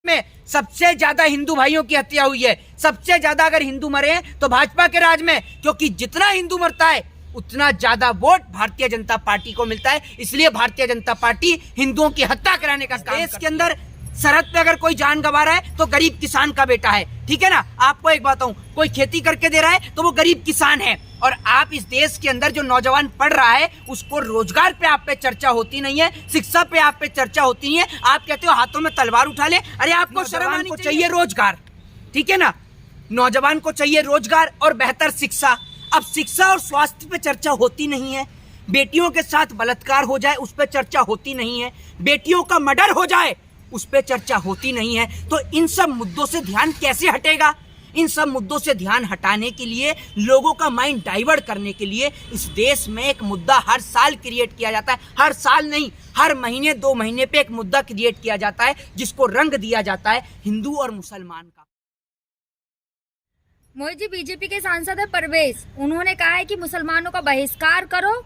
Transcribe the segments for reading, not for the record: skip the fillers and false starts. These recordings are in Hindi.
में सबसे ज्यादा हिंदू भाइयों की हत्या हुई है। सबसे ज्यादा अगर हिंदू मरे हैं तो भाजपा के राज में, क्योंकि जितना हिंदू मरता है उतना ज्यादा वोट भारतीय जनता पार्टी को मिलता है। इसलिए भारतीय जनता पार्टी हिंदुओं की हत्या कराने का काम देश के अंदर सरहद पे अगर कोई जान गंवा रहा है तो गरीब किसान का बेटा है, ठीक है ना। आपको एक बात कहूं, कोई खेती करके दे रहा है तो वो गरीब किसान है। और आप इस देश के अंदर जो नौजवान पढ़ रहा है उसको रोजगार पे आप पे चर्चा होती नहीं है, शिक्षा पे आप पे चर्चा होती नहीं है। आप कहते हो हाथों में तलवार उठा ले। अरे आपको शर्म आनी चाहिए। रोजगार, ठीक है ना, नौजवान को चाहिए रोजगार और बेहतर शिक्षा। अब शिक्षा और स्वास्थ्य पे चर्चा होती नहीं है। बेटियों के साथ बलात्कार हो जाए उस पर चर्चा होती नहीं है। बेटियों का मर्डर हो जाए उस पर चर्चा होती नहीं है। तो इन सब मुद्दों से ध्यान कैसे हटेगा? इन सब मुद्दों से ध्यान हटाने के लिए, लोगों का माइंड डाइवर्ट करने के लिए इस देश में एक मुद्दा हर साल क्रिएट किया जाता है। हर साल नहीं, हर महीने 2 महीने पे एक मुद्दा क्रिएट किया जाता है जिसको रंग दिया जाता है हिंदू और मुसलमान का। मोदी जी बीजेपी के सांसद है परवेज, उन्होंने कहा है कि मुसलमानों का बहिष्कार करो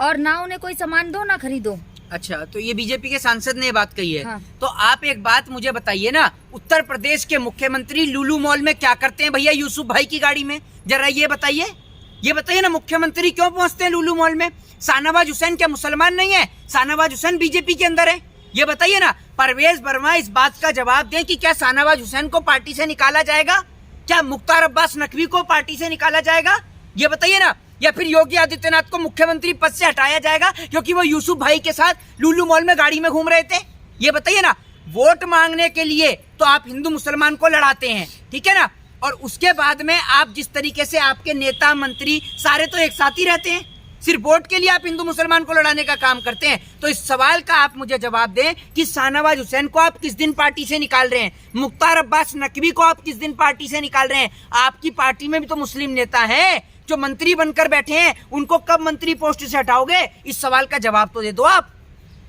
और ना उन्हें कोई सामान दो ना खरीदो। अच्छा, तो ये बीजेपी के सांसद ने बात कही है। हाँ। तो आप एक बात मुझे बताइए ना, उत्तर प्रदेश के मुख्यमंत्री लुलु मॉल में क्या करते हैं भैया यूसुफ भाई की गाड़ी में? जरा ये बताइए ना, मुख्यमंत्री क्यों पहुंचते हैं लुलु मॉल में? शाहनवाज हुसैन क्या मुसलमान नहीं है? शाहनवाज हुसैन बीजेपी के अंदर है। ये बताइए ना, परवेज वर्मा इस बात का जवाब दें कि क्या शाहनवाज हुसैन को पार्टी से निकाला जाएगा? क्या मुख्तार अब्बास नकवी को पार्टी से निकाला जाएगा? ये बताइए ना। या फिर योगी आदित्यनाथ को मुख्यमंत्री पद से हटाया जाएगा क्योंकि वो यूसुफ भाई के साथ लुलु मॉल में गाड़ी में घूम रहे थे? ये बताइए ना। वोट मांगने के लिए तो आप हिंदू मुसलमान को लड़ाते हैं, ठीक है ना, और उसके बाद में आप जिस तरीके से आपके नेता मंत्री सारे तो एक साथ ही रहते हैं, सिर्फ वोट के लिए आप हिंदू मुसलमान को लड़ाने का काम करते हैं। तो इस सवाल का आप मुझे जवाब दें कि शाहनवाज हुसैन को आप किस दिन पार्टी से निकाल रहे हैं? मुख्तार अब्बास नकवी को आप किस दिन पार्टी से निकाल रहे हैं? आपकी पार्टी में भी तो मुस्लिम नेता है जो मंत्री बनकर बैठे हैं, उनको कब मंत्री पोस्ट से हटाओगे? इस सवाल का जवाब तो दे दो। आप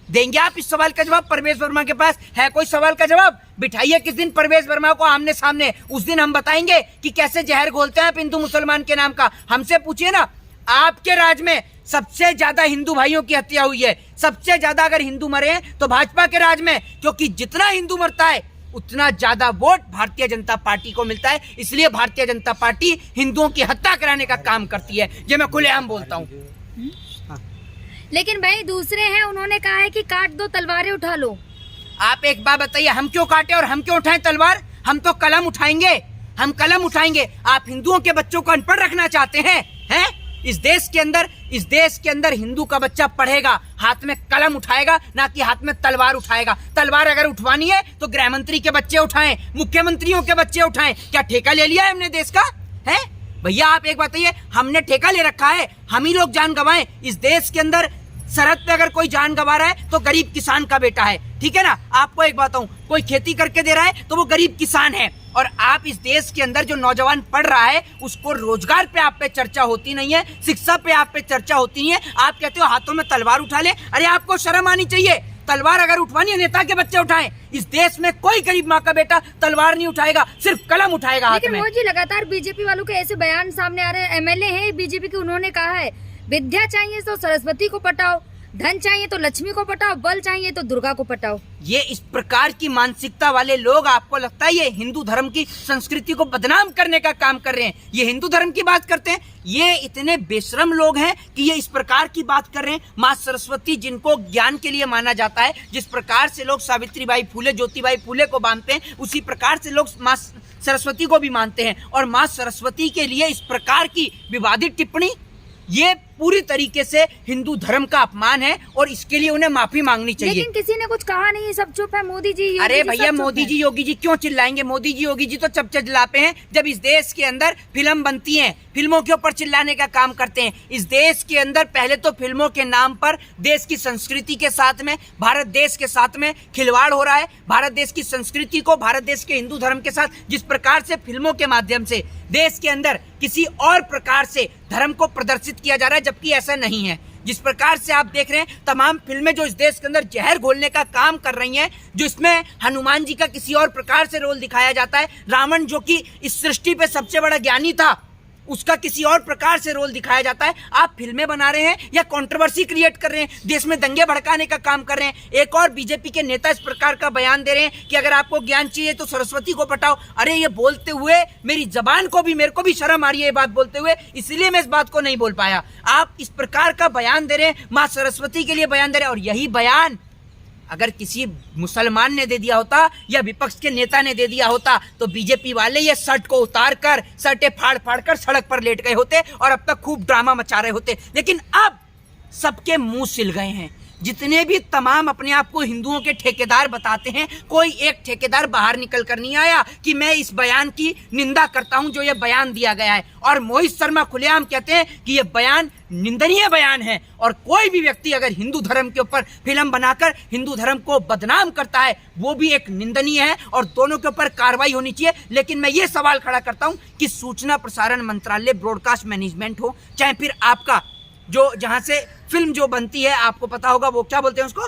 देंगे आप इस सवाल का जवाब? परवेज वर्मा के पास है कोई सवाल का जवाब? बिठाइए किस दिन परवेज वर्मा को आमने सामने, उस दिन हम बताएंगे कि कैसे जहर घोलते हैं आप हिंदू मुसलमान के नाम का। हमसे पूछिए ना, आपके राज में सबसे ज्यादा हिंदू भाइयों की हत्या हुई है। सबसे ज्यादा अगर हिंदू मरे हैं तो भाजपा के राज में, क्योंकि जितना हिंदू मरता है उतना ज्यादा वोट भारतीय जनता पार्टी को मिलता है। इसलिए भारतीय जनता पार्टी हिंदुओं की हत्या कराने का काम करती है। ये मैं खुलेआम बोलता हूँ। लेकिन भाई दूसरे हैं, उन्होंने कहा है कि काट दो तलवारें उठा लो। आप एक बात बताइए, हम क्यों काटे और हम क्यों उठाएं तलवार? हम तो कलम उठाएंगे, हम कलम उठाएंगे। आप हिंदुओं के बच्चों को अनपढ़ रखना चाहते हैं? इस देश के अंदर हिंदू का बच्चा पढ़ेगा, हाथ में कलम उठाएगा, ना कि हाथ में तलवार उठाएगा। तलवार अगर उठवानी है तो गृह मंत्री के बच्चे उठाएं, मुख्यमंत्रियों के बच्चे उठाएं। क्या ठेका ले लिया है हमने देश का? है भैया, आप एक बताइए, हमने ठेका ले रखा है? हम ही लोग जान गंवाएं? इस देश के अंदर सरहद पे अगर कोई जान गंवा रहा है तो गरीब किसान का बेटा है, ठीक है ना। आपको एक बात कहूं, कोई खेती करके दे रहा है तो वो गरीब किसान है। और आप इस देश के अंदर जो नौजवान पढ़ रहा है उसको रोजगार पे आप पे चर्चा होती नहीं है, शिक्षा पे आप पे चर्चा होती नहीं है। आप कहते हो हाथों में तलवार उठा ले। अरे आपको शर्म आनी चाहिए। तलवार अगर उठवानी है नेता के बच्चे उठाएं। इस देश में कोई गरीब माँ का बेटा तलवार नहीं उठाएगा, सिर्फ कलम उठाएगा हाथ में। लेकिन मोदी जी लगातार बीजेपी वालों के ऐसे बयान सामने आ रहे हैं। एमएलए हैं बीजेपी के, उन्होंने कहा है विद्या चाहिए तो सरस्वती को पटाओ, धन चाहिए तो लक्ष्मी को पटाओ, बल चाहिए तो दुर्गा को पटाओ। ये इस प्रकार की मानसिकता वाले लोग, आपको लगता है ये हिंदू धर्म की संस्कृति को बदनाम करने का काम कर रहे हैं? ये हिंदू धर्म की बात करते हैं? ये इतने बेशरम लोग हैं कि ये इस प्रकार की बात कर रहे हैं। माँ सरस्वती जिनको ज्ञान के लिए माना जाता है, जिस प्रकार से लोग सावित्रीबाई फुले, ज्योतिबाई फुले को मानते हैं, उसी प्रकार से लोग माँ सरस्वती को भी मानते हैं। और माँ सरस्वती के लिए इस प्रकार की विवादित टिप्पणी, ये पूरी तरीके से हिंदू धर्म का अपमान है और इसके लिए उन्हें माफी मांगनी चाहिए। लेकिन किसी ने कुछ कहा नहीं, सब चुप है। मोदी जी, अरे भैया, मोदी जी योगी जी क्यों चिल्लाएंगे? मोदी जी योगी जी तो चप चिल्लाते हैं जब इस देश के अंदर फिल्म बनती है, फिल्मों के ऊपर चिल्लाने का काम करते हैं। इस देश के अंदर पहले तो फिल्मों के नाम पर देश की संस्कृति के साथ में, भारत देश के साथ में खिलवाड़ हो रहा है। भारत देश की संस्कृति को, भारत देश के हिंदू धर्म के साथ जिस प्रकार से फिल्मों के माध्यम से देश के अंदर किसी और प्रकार से धर्म को प्रदर्शित किया जा रहा है, जबकि ऐसा नहीं है। जिस प्रकार से आप देख रहे हैं तमाम फिल्में जो इस देश के अंदर जहर घोलने का काम कर रही हैं, जो इसमें हनुमान जी का किसी और प्रकार से रोल दिखाया जाता है, रावण जो कि इस सृष्टि पे सबसे बड़ा ज्ञानी था, उसका किसी और प्रकार से रोल दिखाया जाता है। आप फिल्में बना रहे हैं या कंट्रोवर्सी क्रिएट कर रहे हैं, देश में दंगे भड़काने का काम कर रहे हैं। एक और बीजेपी के नेता इस प्रकार का बयान दे रहे हैं कि अगर आपको ज्ञान चाहिए तो सरस्वती को पटाओ। अरे ये बोलते हुए मेरी जबान को भी, मेरे को भी शर्म आ रही है ये बात बोलते हुए, इसलिए मैं इस बात को नहीं बोल पाया। आप इस प्रकार का बयान दे रहे हैं, मां सरस्वती के लिए बयान दे रहे हैं, और यही बयान अगर किसी मुसलमान ने दे दिया होता या विपक्ष के नेता ने दे दिया होता तो बीजेपी वाले ये शर्ट को उतार कर, शर्टें फाड़ फाड़ कर सड़क पर लेट गए होते और अब तक खूब ड्रामा मचा रहे होते। लेकिन अब सबके मुंह सिल गए हैं। जितने भी तमाम अपने आप को हिंदुओं के ठेकेदार बताते हैं, कोई एक ठेकेदार बाहर निकल कर नहीं आया कि मैं इस बयान की निंदा करता हूं जो ये बयान दिया गया है। और मोहित शर्मा खुलेआम कहते हैं कि ये बयान निंदनीय बयान है, और कोई भी व्यक्ति अगर हिंदू धर्म के ऊपर फिल्म बनाकर हिंदू धर्म को बदनाम करता है वो भी एक निंदनीय है और दोनों के ऊपर कार्रवाई होनी चाहिए। लेकिन मैं ये सवाल खड़ा करता हूं कि सूचना प्रसारण मंत्रालय, ब्रॉडकास्ट मैनेजमेंट हो, चाहे फिर आपका जो जहां से फिल्म जो बनती है, आपको पता होगा वो क्या बोलते हैं उसको,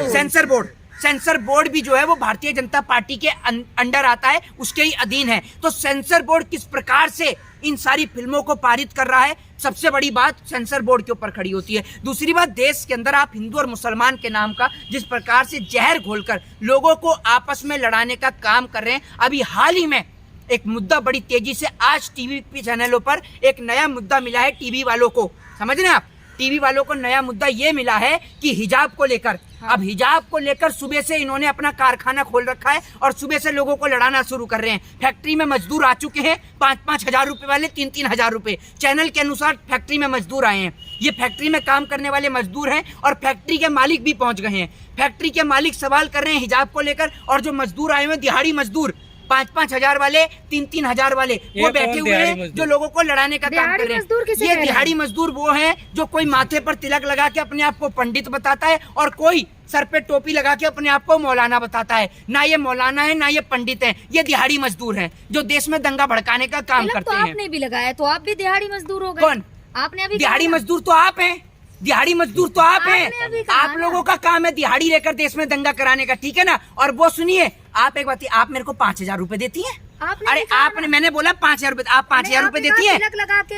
सेंसर बोर्ड। सेंसर बोर्ड भी जो है वो भारतीय जनता पार्टी के अंडर आता है, उसके ही अधीन है। तो सेंसर बोर्ड किस प्रकार से इन सारी फिल्मों को पारित कर रहा है, सबसे बड़ी बात सेंसर बोर्ड के ऊपर खड़ी होती है। दूसरी बात, देश के अंदर आप हिंदू और मुसलमान के नाम का जिस प्रकार से जहर घोलकर लोगों को आपस में लड़ाने का काम कर रहे हैं। अभी हाल ही में एक मुद्दा बड़ी तेजी से आज टीवी चैनलों पर एक नया मुद्दा मिला है टीवी वालों को, समझ रहे हैं आप, टीवी वालों को नया मुद्दा ये मिला है कि हिजाब को लेकर। हाँ। अब हिजाब को लेकर सुबह से इन्होंने अपना कारखाना खोल रखा है और सुबह से लोगों को लड़ाना शुरू कर रहे हैं। फैक्ट्री में मजदूर आ चुके हैं, 5-5 हजार रुपए वाले, 3-3 हजार रुपए चैनल के अनुसार फैक्ट्री में मजदूर आए हैं। ये फैक्ट्री में काम करने वाले मजदूर हैं और फैक्ट्री के मालिक भी पहुंच गए हैं। फैक्ट्री के मालिक सवाल कर रहे हैं हिजाब को लेकर, और जो मजदूर आए हुए दिहाड़ी मजदूर 5-5 हजार वाले, 3-3 हजार वाले, वो बैठे हुए हैं जो लोगों को लड़ाने का काम कर रहे हैं। ये दिहाड़ी मजदूर वो हैं जो कोई माथे पर तिलक लगा के अपने आप को पंडित बताता है और कोई सर पे टोपी लगा के अपने आप को मौलाना बताता है। ना ये मौलाना है ना ये पंडित है, ये दिहाड़ी मजदूर हैं जो देश में दंगा भड़काने का काम करते हैं। आपने भी लगाया तो आप भी दिहाड़ी मजदूर हो गए। कौन? आपने अभी दिहाड़ी मजदूर तो आप हैं, दिहाड़ी मजदूर तो आप हैं। आप लोगों का काम है दिहाड़ी लेकर देश में दंगा कराने का, ठीक है ना। और वो सुनिए, आप एक बात, आप मेरे को 5,000 रुपए देती हैं। अरे आपने, मैंने बोला 5,000 रुपए, आप 5,000 रुपए देती हैं।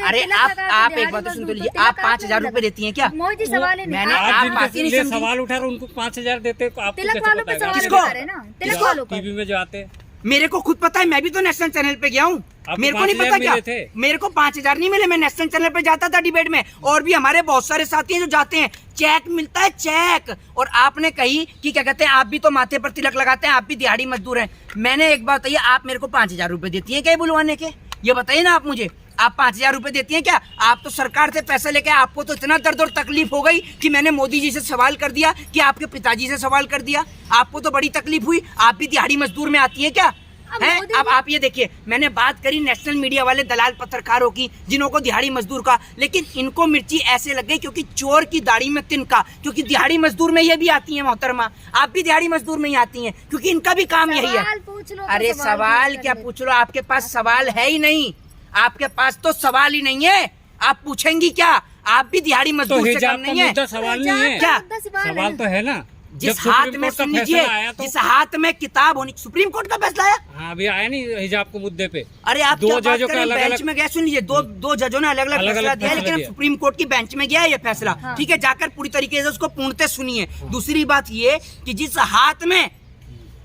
अरे आप एक बात सुन तो लीजिए, आप 5,000 रुपए देती हैं क्या? मोदी सवाल है, मैंने आप बात ही नहीं समझी। सवाल उठा रहे उनको 5,000 देते, तिलक वालों पे सवाल किसको? उठा रहे ना, तिलक वालों पे। टीवी में जो आते हैं, मेरे को खुद पता है, मैं भी तो नेशनल चैनल पे गया हूँ। मेरे को नहीं पता क्या, मेरे को 5,000 नहीं मिले। मैं नेशनल चैनल पे जाता था डिबेट में, और भी हमारे बहुत सारे साथी हैं जो जाते हैं, चेक मिलता है, चेक। और आपने कही कि क्या कहते हैं, आप भी तो माथे पर तिलक लगाते हैं, आप भी दिहाड़ी मजदूर हैं। मैंने एक बात बताइए, आप मेरे को 5,000 रुपए देती है क्या बुलवाने के? ये बताइए ना आप मुझे, आप 5,000 रुपए देती हैं क्या? आप तो सरकार से पैसा लेके, आपको तो इतना दर्द और तकलीफ हो गई कि मैंने मोदी जी से सवाल कर दिया, कि आपके पिताजी से सवाल कर दिया। आपको तो बड़ी तकलीफ हुई, आप भी दिहाड़ी मजदूर में आती है क्या? है? अब आप ये देखिए, मैंने बात करी नेशनल मीडिया वाले दलाल पत्रकारों की जिन्हों को दिहाड़ी मजदूर का, लेकिन इनको मिर्ची ऐसे लग गई क्योंकि चोर की दाढ़ी में तिनका, क्योंकि दिहाड़ी मजदूर में ये भी आती है मोहतरमा, आप भी दिहाड़ी मजदूर में ही आती हैं, क्योंकि इनका भी काम यही है। अरे सवाल क्या पूछ लो, आपके पास सवाल है ही नहीं, आपके पास तो सवाल ही नहीं है, आप पूछेंगी क्या? आप भी दिहाड़ी मजदूर से कम नहीं है। सवाल नहीं है क्या? सवाल तो है ना। जिस हाथ में, सुन लीजिए, जिस हाथ में किताब होनी, सुप्रीम कोर्ट का फैसला आया। हाँ, अभी आया नहीं हिजाब के मुद्दे पे। अरे आप दो जजों का बेंच में गया, सुन लीजिए, दो जजों ने अलग अलग फैसला दिया, लेकिन अब सुप्रीम कोर्ट की बेंच में गया है ये फैसला, ठीक है। जाकर पूरी तरीके से उसको पूर्णतः सुनिए। दूसरी बात ये कि जिस हाथ में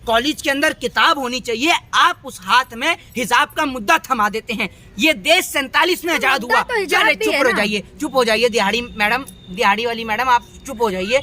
कॉलेज के अंदर किताब होनी चाहिए, आप उस हाथ में हिजाब का मुद्दा थमा देते हैं। ये देश 47 में आजाद हुआ। चले चुप हो जाइए, चुप हो जाइए, दिहाड़ी मैडम, दिहाड़ी वाली मैडम, आप चुप हो जाइए।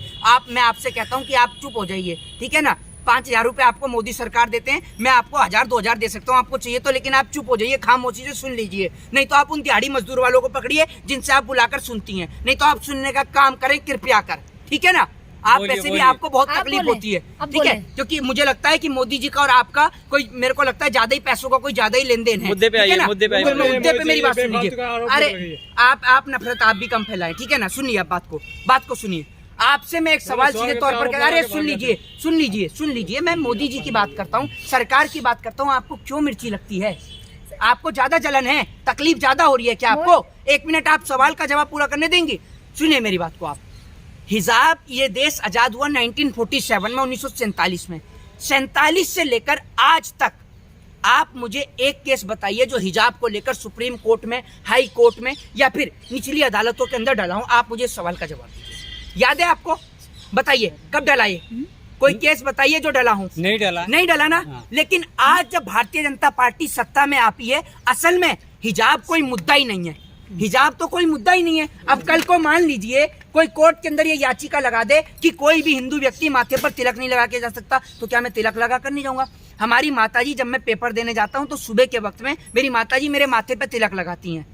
मैं आपसे कहता हूँ कि आप चुप हो जाइए, ठीक है ना। 5,000 रुपए आपको मोदी सरकार देते हैं, मैं आपको 1,000-2,000 दे सकता हूँ, आपको चाहिए तो, लेकिन आप चुप हो जाइए, खामोशी से सुन लीजिए। नहीं तो आप उन दिहाड़ी मजदूर वालों को पकड़िए जिनसे आप बुलाकर सुनती हैं, नहीं तो आप सुनने का काम करें कृपया कर, ठीक है ना। आप वैसे भी आपको बहुत तकलीफ होती है, ठीक है, क्योंकि मुझे लगता है कि मोदी जी का और आपका कोई, मेरे को लगता है ज्यादा ही पैसों का कोई ज्यादा ही लेन देन है। मुद्दे पे मेरी बात सुन लीजिए। अरे आप नफरत आप भी कम फैलाएं, ठीक है ना। सुनिए आप बात को सुनिए। आपसे मैं एक सवाल सीधे तौर पर, अरे सुन लीजिए, मैं मोदी जी की बात करता हूँ, सरकार की बात करता हूँ। आपको क्यों मिर्ची लगती है? आपको ज्यादा जलन है, तकलीफ ज्यादा हो रही है क्या आपको? 1 मिनट आप सवाल का जवाब पूरा करने देंगे? सुनिए मेरी बात को आप। हिजाब, ये देश आजाद हुआ 1947 में, 1947 में। 47 से लेकर आज तक आप मुझे एक केस बताइए जो हिजाब को लेकर सुप्रीम कोर्ट में, हाई कोर्ट में या फिर निचली अदालतों के अंदर डला हूं। आप मुझे इस सवाल का जवाब दीजिए। याद है आपको? बताइए कब डला ये? कोई केस बताइए जो डला हूं। नहीं डला। नहीं डला ना। हाँ। लेकिन आज जब भारतीय जनता पार्टी सत्ता में आती है, असल में हिजाब कोई मुद्दा ही नहीं है। हिजाब तो कोई मुद्दा ही नहीं है। अब कल को मान लीजिए कोई कोर्ट के अंदर ये याचिका लगा दे कि कोई भी हिंदू व्यक्ति माथे पर तिलक नहीं लगा के जा सकता, तो क्या मैं तिलक लगा कर नहीं जाऊंगा? हमारी माताजी, जब मैं पेपर देने जाता हूं तो सुबह के वक्त में मेरी माताजी मेरे माथे पर तिलक लगाती हैं।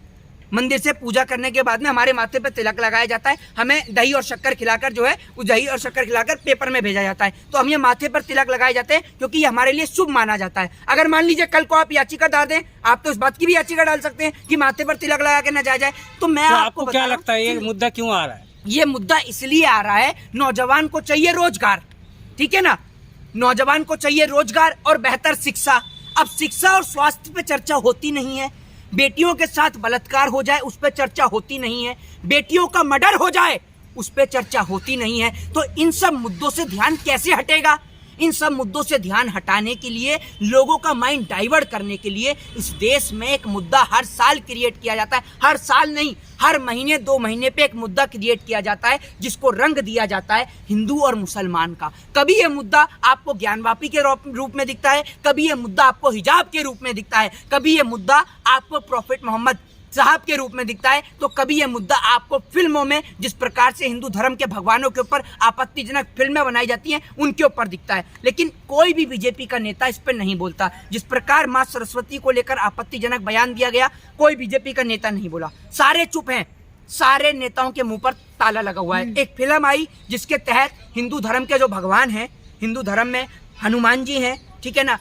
मंदिर से पूजा करने के बाद में हमारे माथे पे तिलक लगाया जाता है। हमें दही और शक्कर खिलाकर जो है, उस दही और शक्कर खिलाकर पेपर में भेजा जाता है। तो हम ये माथे पर तिलक लगाए जाते हैं क्योंकि ये हमारे लिए शुभ माना जाता है। अगर मान लीजिए कल को आप याचिका डाल दें, आप तो इस बात की भी याचिका डाल सकते हैं कि माथे पर तिलक लगा के न जाया जाए। तो मैं तो आपको आपको क्या लगता है ये मुद्दा क्यों आ रहा है? ये मुद्दा इसलिए आ रहा है, नौजवान को चाहिए रोजगार, ठीक है ना? नौजवान को चाहिए रोजगार और बेहतर शिक्षा। अब शिक्षा और स्वास्थ्य पे चर्चा होती नहीं है। बेटियों के साथ बलात्कार हो जाए उस पर चर्चा होती नहीं है। बेटियों का मर्डर हो जाए उस पर चर्चा होती नहीं है। तो इन सब मुद्दों से ध्यान कैसे हटेगा? इन सब मुद्दों से ध्यान हटाने के लिए, लोगों का माइंड डाइवर्ट करने के लिए इस देश में एक मुद्दा हर साल क्रिएट किया जाता है। हर साल नहीं, हर महीने 2 महीने पे एक मुद्दा क्रिएट किया जाता है जिसको रंग दिया जाता है हिंदू और मुसलमान का। कभी ये मुद्दा आपको ज्ञानवापी के रूप में दिखता है, कभी ये मुद्दा आपको हिजाब के रूप में दिखता है, कभी ये मुद्दा आपको प्रॉफिट मोहम्मद साहब के रूप में दिखता है, तो कभी ये मुद्दा आपको फिल्मों में जिस प्रकार से हिंदू धर्म के भगवानों के ऊपर आपत्तिजनक फिल्में बनाई जाती हैं उनके ऊपर दिखता है। लेकिन कोई भी बीजेपी का नेता इस पर नहीं बोलता। जिस प्रकार मां सरस्वती को लेकर आपत्तिजनक बयान दिया गया, कोई बीजेपी का नेता नहीं बोला। सारे चुप हैं। सारे नेताओं के मुंह पर ताला लगा हुआ है। एक फिल्म आई जिसके तहत हिंदू धर्म के जो भगवान हैं, हिंदू धर्म में हनुमान जी हैं, ठीक है ना,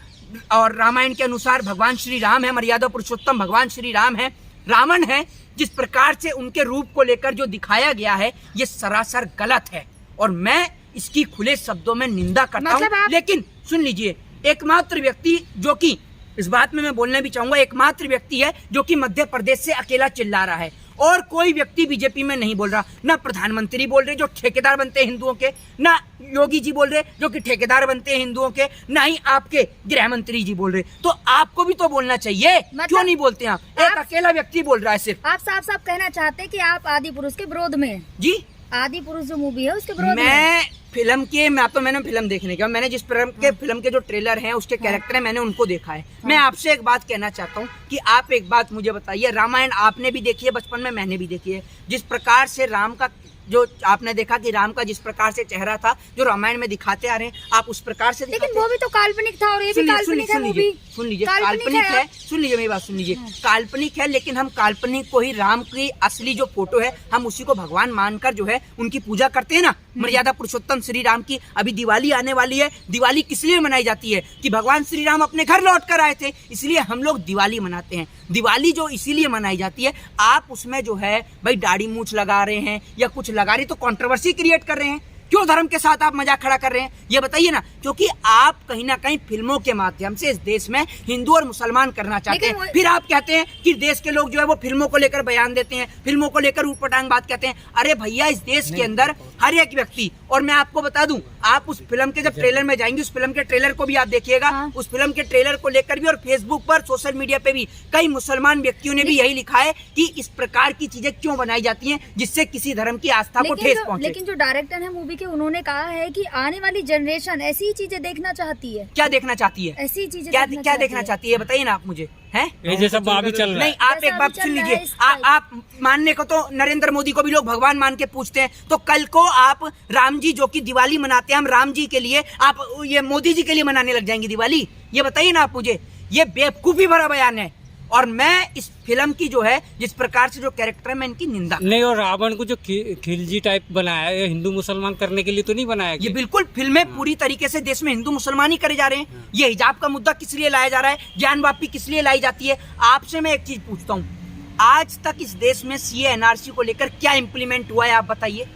और रामायण के अनुसार भगवान श्री राम है, मर्यादा पुरुषोत्तम भगवान श्री राम है, रावण है। जिस प्रकार से उनके रूप को लेकर जो दिखाया गया है, ये सरासर गलत है और मैं इसकी खुले शब्दों में निंदा करता हूं। लेकिन सुन लीजिए, एकमात्र व्यक्ति जो कि इस बात में मैं बोलना भी चाहूंगा, एकमात्र व्यक्ति है जो कि मध्य प्रदेश से अकेला चिल्ला रहा है और कोई व्यक्ति बीजेपी में नहीं बोल रहा। ना प्रधानमंत्री बोल रहे जो ठेकेदार बनते हैं हिंदुओं के, ना योगी जी बोल रहे जो कि ठेकेदार बनते हैं हिंदुओं के, ना ही आपके गृह मंत्री जी बोल रहे। तो आपको भी तो बोलना चाहिए। क्यों नहीं बोलते आप? एक अकेला व्यक्ति बोल रहा है सिर्फ। आप साफ साफ कहना चाहते हैं कि आप आदि पुरुष के विरोध में हैं। जी, आदि पुरुष जो मूवी है उसके विरोध में। मैं फिल्म के, मैंने फिल्म देखने का, मैंने जिस फिल्म के जो ट्रेलर हैं उसके कैरेक्टर हैं, मैंने उनको देखा है। मैं आपसे एक बात कहना चाहता हूँ कि आप एक बात मुझे बताइए, रामायण आपने भी देखी है बचपन में, मैंने भी देखी है। जिस प्रकार से राम का जो आपने देखा कि राम का जिस प्रकार से चेहरा था जो रामायण में दिखाते आ रहे हैं, आप उस प्रकार से लेकिन वो भी तो काल्पनिक था और ये भी काल्पनिक है। मूवी सुन लीजिए, काल्पनिक है। सुन लीजिए मेरी बात, सुन लीजिए, काल्पनिक है, लेकिन हम काल्पनिक को ही, राम की असली जो फोटो है, हम उसी को भगवान मानकर जो है उनकी पूजा करते हैं ना। मर्यादा पुरुषोत्तम श्री राम की अभी दिवाली आने वाली है। दिवाली किस लिए मनाई जाती है? कि भगवान श्री राम अपने घर लौट कर आए थे, इसलिए हम लोग दिवाली मनाते हैं। दिवाली जो इसीलिए मनाई जाती है, आप उसमें जो है भाई दाढ़ी मूछ लगा रहे हैं या कुछ लगा रहे, तो कंट्रोवर्सी क्रिएट कर रहे हैं। क्यों धर्म के साथ आप मजाक खड़ा कर रहे हैं, ये बताइए ना। क्योंकि आप कहीं ना कहीं फिल्मों के माध्यम से इस देश में हिंदू और मुसलमान करना चाहते हैं। फिर आप कहते हैं कि देश के लोग जो है वो फिल्मों को लेकर बयान देते हैं, फिल्मों को लेकर ऊटपटांग बात कहते हैं। अरे भैया, इस देश के अंदर हर एक व्यक्ति, और मैं आपको बता दूं, आप उस फिल्म के जब ट्रेलर में जाएंगे, उस फिल्म के ट्रेलर को भी आप देखिएगा। उस फिल्म के ट्रेलर को लेकर भी और फेसबुक पर, सोशल मीडिया पे भी कई मुसलमान व्यक्तियों ने भी यही लिखा है कि इस प्रकार की चीजें क्यों बनाई जाती हैं जिससे किसी धर्म की आस्था को ठेस पहुंचे। लेकिन जो डायरेक्टर है मूवी के, उन्होंने कहा है कि आने वाली जनरेशन ऐसी ही चीजें देखना चाहती है। क्या देखना चाहती है? ऐसी चीजें क्या देखना चाहती है, बताइए ना आप मुझे। हैं? ये जैसा भी चल रहा है। नहीं, आप एक बात सुन लीजिए, आप मानने को तो नरेंद्र मोदी को भी लोग भगवान मान के पूछते हैं, तो कल को आप राम जी जो कि दिवाली मनाते हैं हम राम जी के लिए, आप ये मोदी जी के लिए मनाने लग जाएंगे दिवाली? ये बताइए ना आप मुझे। ये बेवकूफी भरा बयान है और मैं इस फिल्म की जो है, जिस प्रकार से जो कैरेक्टर है, मैं इनकी निंदा नहीं। और रावण को जो खिलजी टाइप बनाया है, हिंदू मुसलमान करने के लिए तो नहीं बनाया गया। ये बिल्कुल फिल्में पूरी तरीके से देश में हिंदू मुसलमान ही करे जा रहे हैं। ये हिजाब का मुद्दा किस लिए लाया जा रहा है, ज्ञानवापी किस लिए लाई जाती है? आपसे मैं एक चीज पूछता हूँ, आज तक इस देश में CA NRC को लेकर क्या इंप्लीमेंट हुआ है, आप बताइए।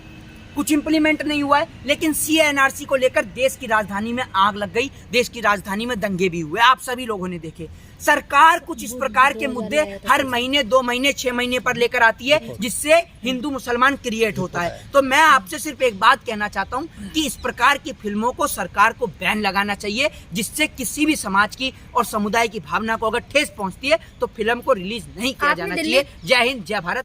कुछ इंप्लीमेंट नहीं हुआ है। लेकिन CA/NRC को लेकर देश की राजधानी में आग लग गई, देश की राजधानी में दंगे भी हुए, आप सभी लोगों ने देखे। सरकार कुछ इस प्रकार के मुद्दे हर महीने, 2 महीने, 6 महीने पर लेकर आती है, जिससे हिंदू मुसलमान क्रिएट होता है। तो मैं आपसे सिर्फ एक बात कहना चाहता हूं कि इस प्रकार की फिल्मों को सरकार को बैन लगाना चाहिए, जिससे किसी भी समाज की और समुदाय की भावना को अगर ठेस पहुंचती है तो फिल्म को रिलीज नहीं किया जाना चाहिए। जय हिंद, जय भारत।